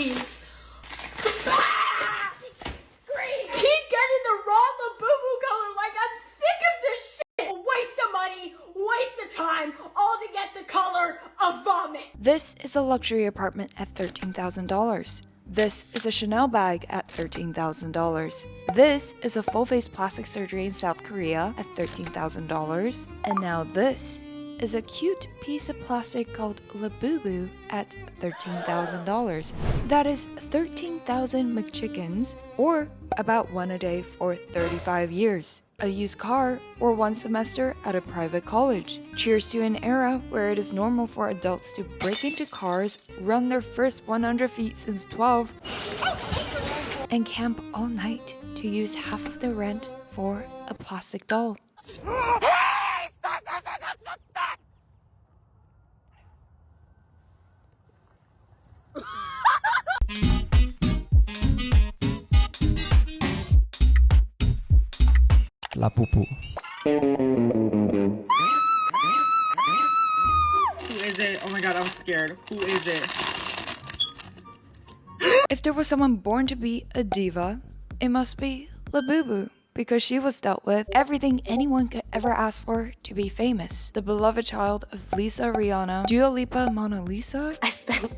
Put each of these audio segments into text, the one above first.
please. Green! Keep getting the wrong Labubu color. Like, I'm sick of this shit. A waste of money, waste of time, all to get the color of vomit. This is a luxury apartment at $13,000. This is a Chanel bag at $13,000. This is a full-face plastic surgery in South Korea at $13,000. And now this is a cute piece of plastic called Labubu at $13,000. That is 13,000 McChickens, or about one a day for 35 years. A used car, or one semester at a private college. Cheers to an era where it is normal for adults to break into cars, run their first 100 feet since 12, and camp all night to use half of their rent for a plastic doll. Labubu. Who is it? Oh my god, I'm scared. Who is it? If there was someone born to be a diva, it must be Labubu, because she was dealt with everything anyone could ever ask for to be famous. The beloved child of Lisa Rihanna, Dua Lipa, Mona Lisa. I spent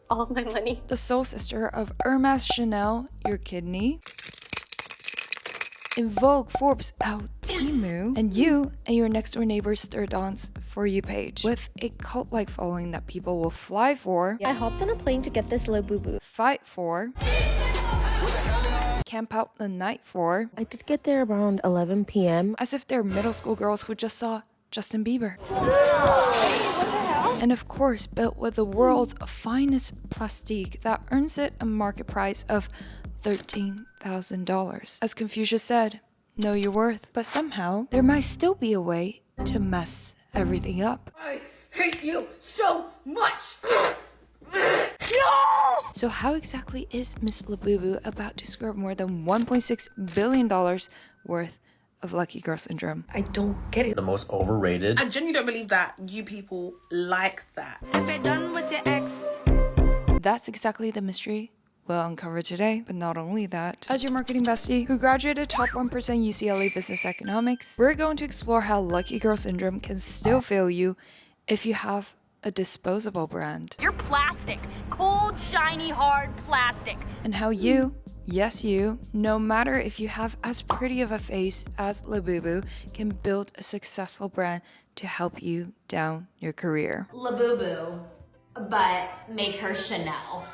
all my money. The soul sister of Hermes, Chanel, Your Kidney. In Vogue, Forbes, Elle, Timu, and you and your next door neighbor's third dance For You page, with a cult-like following that people will fly for, I hopped on a plane to get this Labubu. fight for, camp out the night for, I did get there around 11 p.m. as if they're middle school girls who just saw Justin Bieber. And of course, built with the world's finest plastique that earns it a market price of $13,000. As Confucius said, know your worth. But somehow, there might still be a way to mess everything up. I hate you so much. So how exactly is Miss Labubu about to screw up more than $1.6 billion worth of lucky girl syndrome? I don't get it. The most overrated. I genuinely don't believe that you people like that. If you're done with your ex, That's exactly the mystery we'll uncover today. But not only that, as your marketing bestie who graduated top 1% UCLA Business Economics, we're going to explore how lucky girl syndrome can still fail you if you have a disposable brand. you're plastic. Cold, shiny, hard plastic. And how you, yes you, no matter if you have as pretty of a face as Labubu, can build a successful brand to help you down your career. Labubu, but make her Chanel.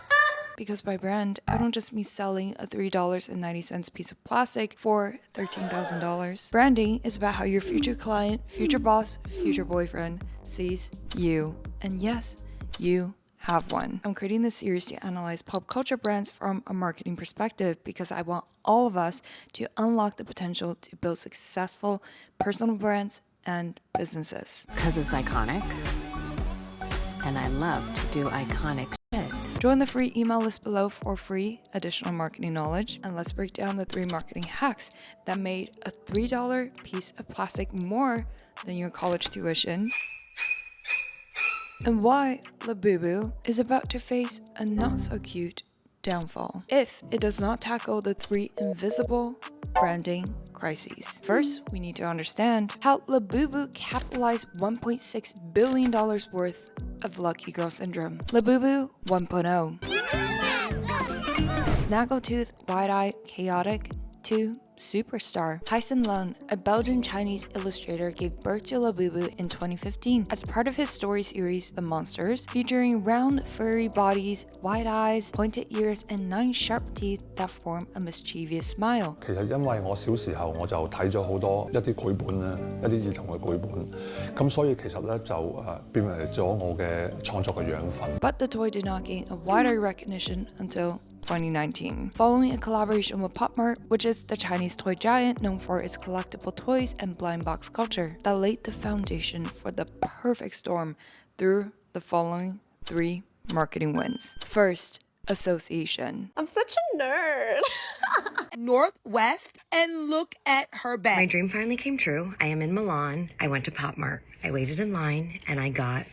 Because by brand, I don't just mean selling a $3.90 piece of plastic for $13,000. Branding is about how your future client, future boss, future boyfriend sees you. And yes, you have one. I'm creating this series to analyze pop culture brands from a marketing perspective because I want all of us to unlock the potential to build successful personal brands and businesses. Because it's iconic, and I love to do iconic shit. Join the free email list below for free additional marketing knowledge, and let's break down the 3 marketing hacks that made a $3 piece of plastic more than your college tuition, and why Labubu is about to face a not-so-cute downfall if it does not tackle the 3 invisible branding crises. First, we need to understand how Labubu capitalized $1.6 billion worth of lucky girl syndrome. Labubu 1.0. Snaggletooth, wide-eyed, chaotic, to superstar. Tyson Lun, a Belgian-Chinese illustrator, gave birth to Labubu in 2015 as part of his story series The Monsters, featuring round, furry bodies, wide eyes, pointed ears, and 9 sharp teeth that form a mischievous smile. 其實因為我小時候我就睇咗好多一啲繪本啦，一啲兒童嘅繪本，咁所以其實咧就變為咗我嘅創作嘅養分。 But the toy did not gain a wider recognition until 2019. Following a collaboration with Pop Mart, which is the Chinese toy giant known for its collectible toys and blind box culture, that laid the foundation for the perfect storm through the following 3 marketing wins. First, association. I'm such a nerd. Northwest, and look at her bag. My dream finally came true. I am in Milan. I went to Pop Mart. I waited in line and I got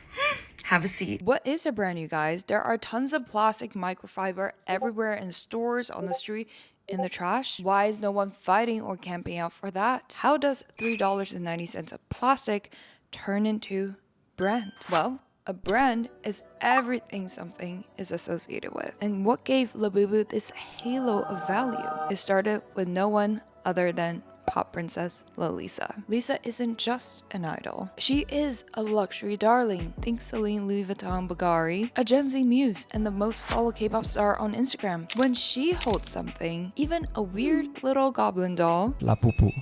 Have a seat. What is a brand, you guys? There are tons of plastic microfiber everywhere in stores, on the street, in the trash. Why is no one fighting or camping out for that? How does $3.90 of plastic turn into brand? Well, a brand is everything something is associated with. And what gave Labubu this halo of value? It started with no one other than pop princess Lalisa. Lisa isn't just an idol. She is a luxury darling. Think Celine, Louis Vuitton, Bulgari, a Gen Z muse, and the most followed K-pop star on Instagram. When she holds something, even a weird little goblin doll, Labubu,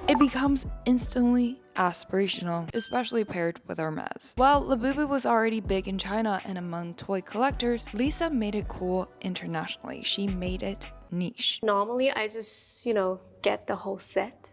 it becomes instantly aspirational, especially paired with Hermes. While Labubu was already big in China and among toy collectors, Lisa made it cool internationally. She made it niche. Normally, I just, get the whole set.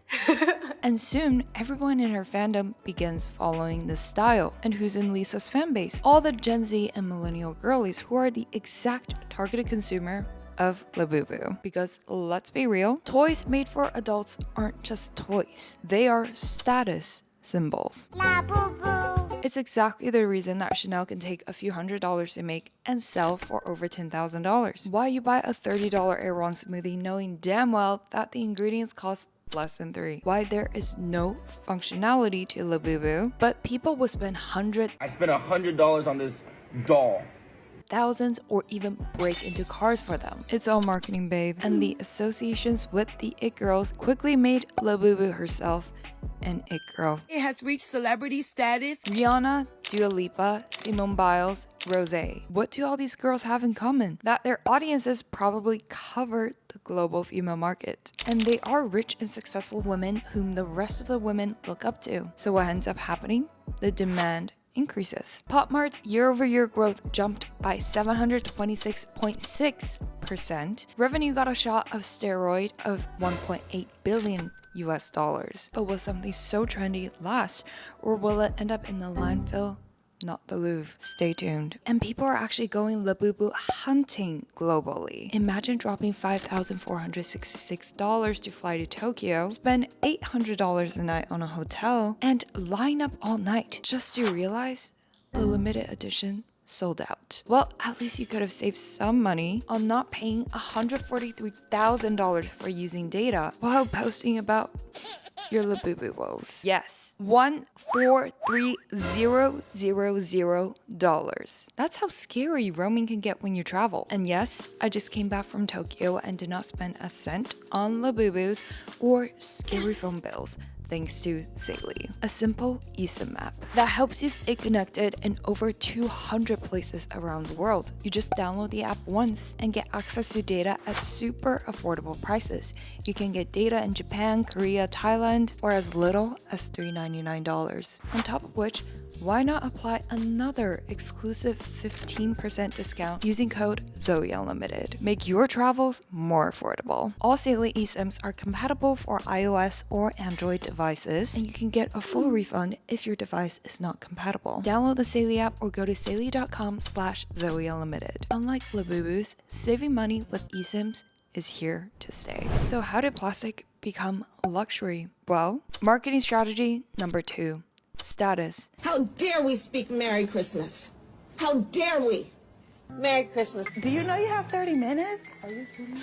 And soon, everyone in her fandom begins following this style. And who's in Lisa's fan base? All the Gen Z and millennial girlies who are the exact targeted consumer of Labubu. Because let's be real, toys made for adults aren't just toys. They are status symbols. Labubu. It's exactly the reason that Chanel can take a few $100s to make and sell for over $10,000. Why you buy a $30 Aeron smoothie knowing damn well that the ingredients cost less than $3. Why there is no functionality to Labubu, but people will spend hundreds. I spent $100 on this doll. Thousands, or even break into cars for them. It's all marketing, babe. And the associations with the it girls quickly made Labubu herself an it girl. It has reached celebrity status. Rihanna, Dua Lipa, Simone Biles, Rosé. What do all these girls have in common? That their audiences probably cover the global female market. And they are rich and successful women whom the rest of the women look up to. So what ends up happening? The demand increases. Pop Mart's year-over-year growth jumped by 726.6%. Revenue got a shot of steroid of $1.8 billion. But will something so trendy last, or will it end up in the landfill? Not the Louvre. Stay tuned. And people are actually going Labubu hunting globally. Imagine dropping $5,466 to fly to Tokyo, spend $800 a night on a hotel, and line up all night just to realize the limited edition sold out. Well, at least you could have saved some money on not paying $143,000 for using data while posting about your Labubu woes. Yes, $143,000. That's how scary roaming can get when you travel. And yes, I just came back from Tokyo and did not spend a cent on Labubus or scary phone bills, thanks to ZOEUNLIMITED, a simple eSIM map that helps you stay connected in over 200 places around the world. You just download the app once and get access to data at super affordable prices. You can get data in Japan, Korea, Thailand for as little as $399. On top of which, why not apply another exclusive 15% discount using code ZOEUNLIMITED? Make your travels more affordable. All ZOEUNLIMITED eSIMs are compatible for iOS or Android devices, and you can get a full refund if your device is not compatible. Download the ZOEUNLIMITED app or go to ZOEUNLIMITED. Unlike Labubus, saving money with eSIMs is here to stay. So how did plastic become luxury? Well, marketing strategy number 2. Status. How dare we speak Merry Christmas? How dare we? Merry Christmas. Do you know you have 30 minutes? Are you kidding me?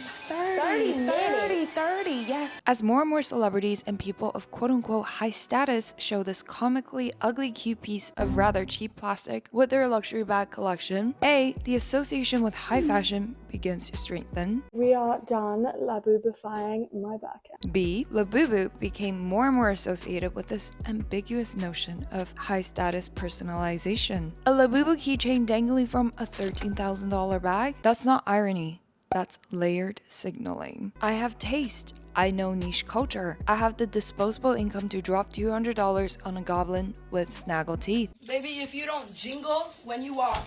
30, yes. As more and more celebrities and people of quote-unquote high status show this comically ugly cute piece of rather cheap plastic with their luxury bag collection, A, the association with high fashion begins to strengthen. We are done Labubifying my backend. B, Labubu became more and more associated with this ambiguous notion of high status personalization. A Labubu keychain dangling from a $13,000 bag? That's not irony. That's layered signaling. I have taste. I know niche culture. I have the disposable income to drop $200 on a goblin with snaggle teeth. Baby, if you don't jingle when you walk.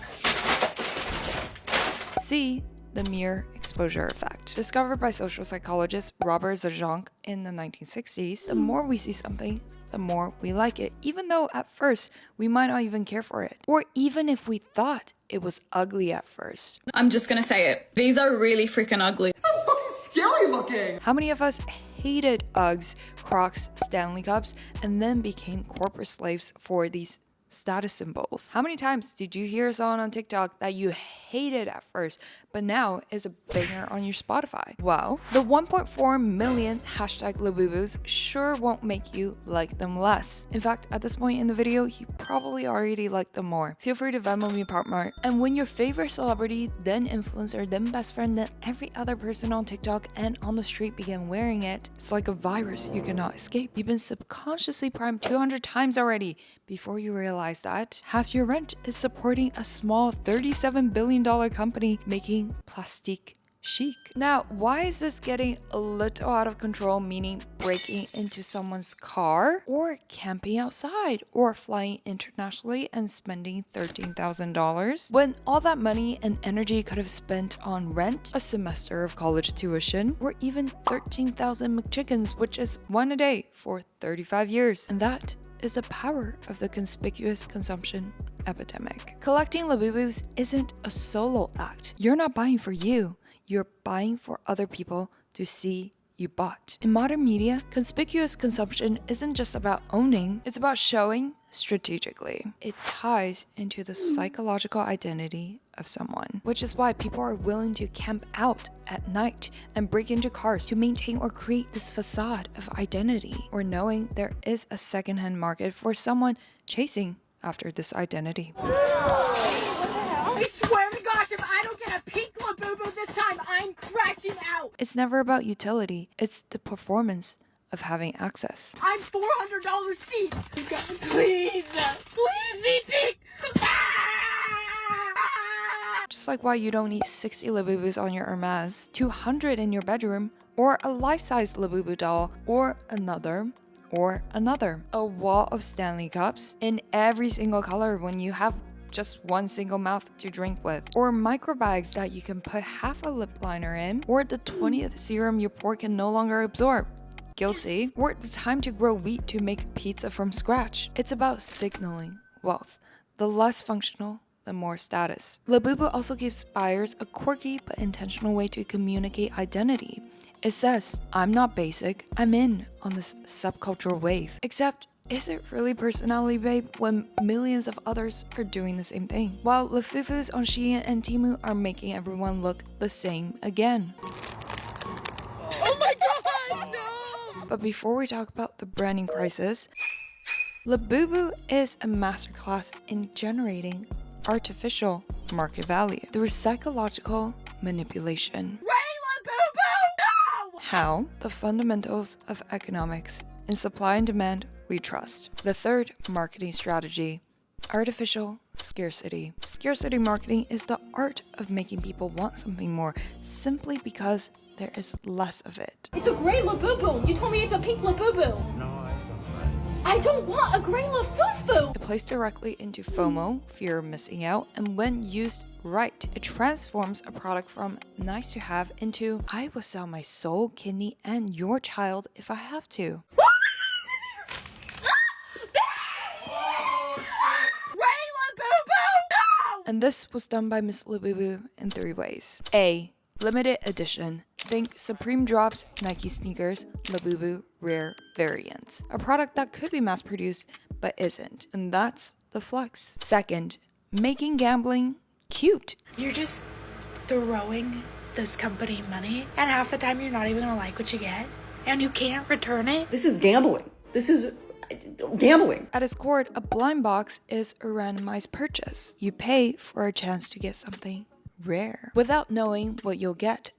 C, the mere exposure effect. Discovered by social psychologist Robert Zajonc in the 1960s, the more we see something, the more we like it, even though at first we might not even care for it. Or even if we thought it was ugly at first. I'm just gonna say it. These are really freaking ugly. That's fucking scary looking. How many of us hated Uggs, Crocs, Stanley Cups, and then became corporate slaves for these status symbols. How many times did you hear a song on TikTok that you hated at first, but now is a banger on your Spotify? Well, the 1.4 million hashtag Labubus sure won't make you like them less. In fact, at this point in the video, you probably already like them more. Feel free to Venmo me Partmart. And when your favorite celebrity, then influencer, then best friend, then every other person on TikTok and on the street began wearing it, it's like a virus you cannot escape. You've been subconsciously primed 200 times already before you realize that half your rent is supporting a small $37 billion company making plastic chic. Now, why is this getting a little out of control, meaning breaking into someone's car, or camping outside, or flying internationally and spending $13,000 when all that money and energy could have spent on rent, a semester of college tuition, or even 13,000 McChickens, which is one a day for 35 years? And that is the power of the conspicuous consumption epidemic. Collecting Labubus isn't a solo act. You're not buying for you. You're buying for other people to see you bought. In modern media, conspicuous consumption isn't just about owning, it's about showing strategically. It ties into the psychological identity of someone, which is why people are willing to camp out at night and break into cars to maintain or create this facade of identity, or knowing there is a secondhand market for someone chasing after this identity. I swear to gosh, if I don't get a pink Labubu this time, I'm crashing out. It's never about utility, it's the performance of having access. I'm $400 steep. Please be pink. Just like why you don't need 60 Labubus on your Hermes, 200 in your bedroom, or a life-size Labubu doll, or another, a wall of Stanley Cups in every single color when you have just one single mouth to drink with, or micro bags that you can put half a lip liner in, or the 20th serum your pore can no longer absorb. Guilty. Or the time to grow wheat to make pizza from scratch. It's about signaling wealth. The less functional, the more status. Labubu also gives buyers a quirky but intentional way to communicate identity. It says, I'm not basic, I'm in on this subcultural wave. Except, is it really personality babe when millions of others are doing the same thing? While Lafufus on Shein and Temu are making everyone look the same again. Oh my god, no! But before we talk about the branding crisis, Labubu is a masterclass in generating artificial market value through psychological manipulation. No! How? The fundamentals of economics. In supply and demand, we trust. The third marketing strategy, artificial scarcity. Scarcity marketing is the art of making people want something more simply because there is less of it. It's a gray Labubu. You told me it's a pink Labubu. No, I don't want a gray Lafufu. It plays directly into FOMO, fear of missing out, and when used right, it transforms a product from nice to have into I will sell my soul, kidney, and your child if I have to. And this was done by Miss Labubu in 3 ways. A. Limited edition. Think Supreme Drops, Nike sneakers, Labubu rare variants. A product that could be mass produced but isn't. And that's the flex. Second, making gambling cute. You're just throwing this company money, and half the time you're not even gonna like what you get, and you can't return it. This is gambling. This is gambling. At its core, a blind box is a randomized purchase. You pay for a chance to get something rare without knowing what you'll get.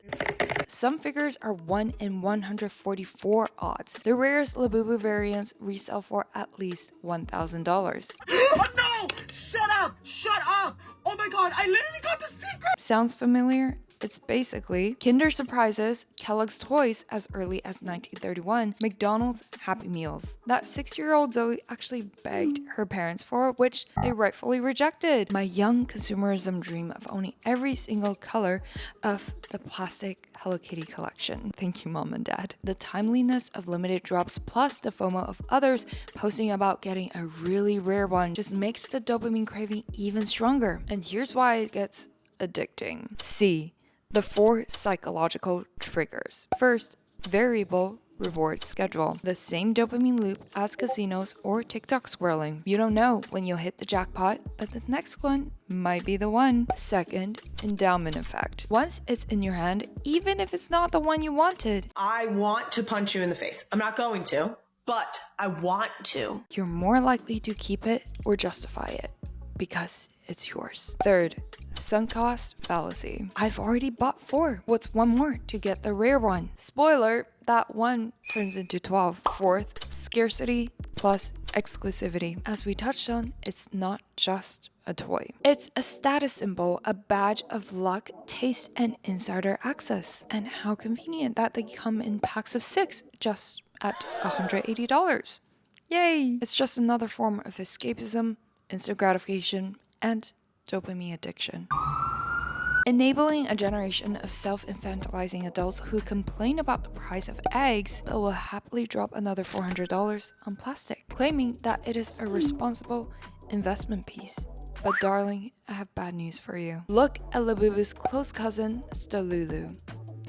Some figures are 1 in 144 odds. The rarest Labubu variants resell for at least $1,000. Oh no! Shut up! Shut up! Oh my god, I literally got the secret! Sounds familiar? It's basically Kinder Surprises, Kellogg's Toys as early as 1931, McDonald's Happy Meals. That 6-year-old Zoe actually begged her parents for, which they rightfully rejected. My young consumerism dream of owning every single color of the plastic Hello Kitty collection. Thank you, Mom and Dad. The timeliness of limited drops plus the FOMO of others posting about getting a really rare one just makes the dopamine craving even stronger. And here's why it gets addicting. C. The 4 psychological triggers. First, variable reward schedule. The same dopamine loop as casinos or TikTok swirling. You don't know when you'll hit the jackpot, but the next one might be the one. Second, endowment effect. Once it's in your hand, even if it's not the one you wanted, I want to punch you in the face. I'm not going to, but I want to. you're more likely to keep it or justify it because it's yours. Third, sunk cost fallacy. I've already bought 4. What's one more to get the rare one? Spoiler, that one turns into 12. Fourth, scarcity plus exclusivity. As we touched on, it's not just a toy. It's a status symbol, a badge of luck, taste, and insider access. And how convenient that they come in packs of 6 just at $180. Yay! It's just another form of escapism, instant gratification, and dopamine addiction. Enabling a generation of self-infantilizing adults who complain about the price of eggs but will happily drop another $400 on plastic, claiming that it is a responsible investment piece. But darling, I have bad news for you. Look at Labubu's close cousin, Stolulu.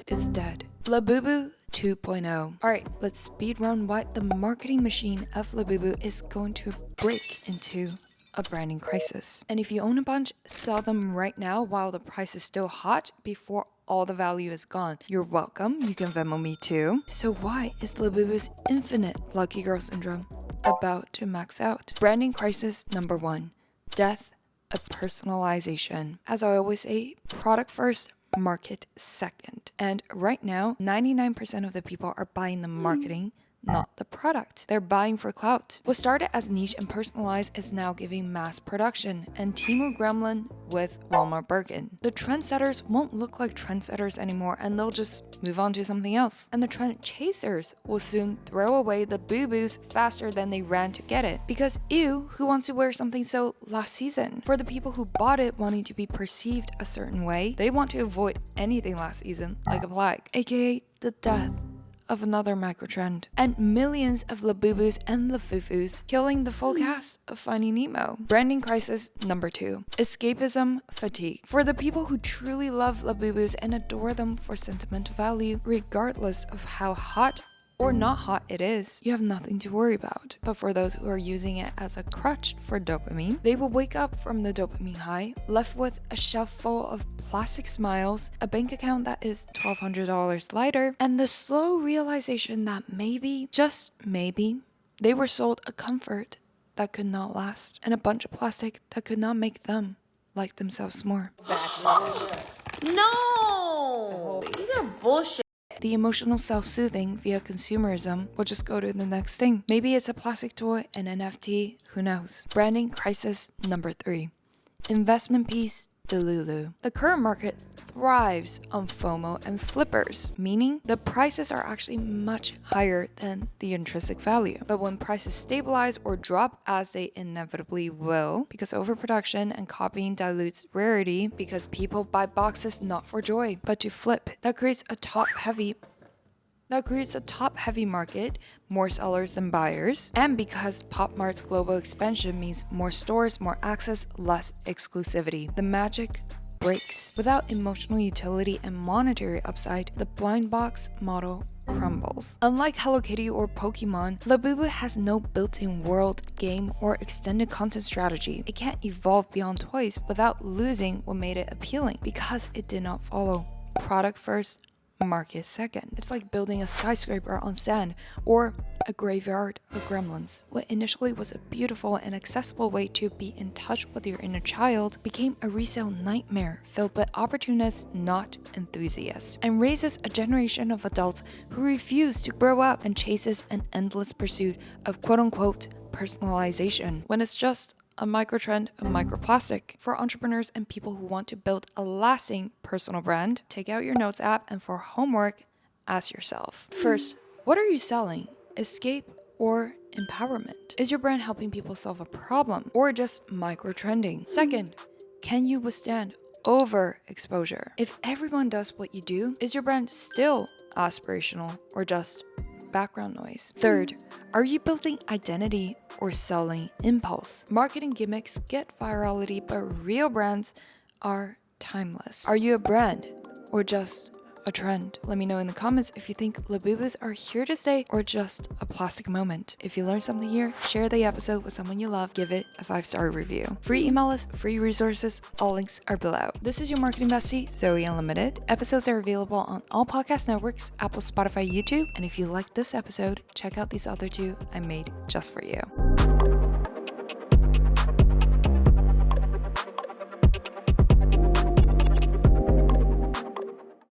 It's dead. Labubu 2.0. Alright, let's speed run why the marketing machine of Labubu is going to break into a branding crisis. And if you own a bunch, sell them right now while the price is still hot before all the value is gone. You're welcome. You can Venmo me too. So why is Labubu's infinite lucky girl syndrome about to max out? Branding crisis number 1. Death of personalization. As I always say, product first, market second. And right now, 99% of the people are buying the marketing, not the product. They're buying for clout. What started as niche and personalized is now giving mass production, and Temu Gremlin with Walmart Birkin. The trendsetters won't look like trendsetters anymore, and they'll just move on to something else. And the trend chasers will soon throw away the boo-boos faster than they ran to get it. Because ew, who wants to wear something so last season? For the people who bought it wanting to be perceived a certain way, they want to avoid anything last season, like a plague, aka the death of another microtrend, and millions of Labubus and Lafufus killing the full cast of Finding Nemo. Branding crisis number 2. Escapism fatigue. For the people who truly love Labubus and adore them for sentimental value, regardless of how hot or not hot it is, you have nothing to worry about. But for those who are using it as a crutch for dopamine, they will wake up from the dopamine high, left with a shelf full of plastic smiles, a bank account that is $1,200 lighter, and the slow realization that maybe, just maybe, they were sold a comfort that could not last, and a bunch of plastic that could not make them like themselves more. No! These are bullshit. The emotional self-soothing via consumerism will just go to the next thing. Maybe it's a plastic toy, an NFT, who knows. Branding crisis number 3. Investment piece Delulu. The current market thrives on FOMO and flippers, meaning the prices are actually much higher than the intrinsic value. But when prices stabilize or drop, as they inevitably will, because overproduction and copying dilutes rarity, because people buy boxes not for joy, but to flip, that creates a top-heavy market, more sellers than buyers, and because Pop Mart's global expansion means more stores, more access, less exclusivity. The magic breaks. Without emotional utility and monetary upside, the blind box model crumbles. Unlike Hello Kitty or Pokemon, Labubu has no built-in world, game, or extended content strategy. It can't evolve beyond toys without losing what made it appealing, because it did not follow product first, market second. It's like building a skyscraper on sand or a graveyard of gremlins. What initially was a beautiful and accessible way to be in touch with your inner child became a resale nightmare filled with opportunists, not enthusiasts, and raises a generation of adults who refuse to grow up and chases an endless pursuit of quote-unquote personalization when it's just a microtrend of microplastic. For entrepreneurs and people who want to build a lasting personal brand, take out your notes app, and for homework, ask yourself. First, what are you selling? Escape or empowerment? Is your brand helping people solve a problem or just microtrending? Second, can you withstand overexposure? If everyone does what you do, is your brand still aspirational or just background noise? Third, are you building identity or selling impulse? Marketing gimmicks get virality, but real brands are timeless. Are you a brand or just a trend. Let me know in the comments if you think Labubus are here to stay or just a plastic moment. If you learned something here, share the episode with someone you love, give it a 5-star review. Free email list, free resources, all links are below. This is your marketing bestie, Zoe Unlimited. Episodes are available on all podcast networks, Apple, Spotify, YouTube, and if you like this episode, check out these other 2 I made just for you.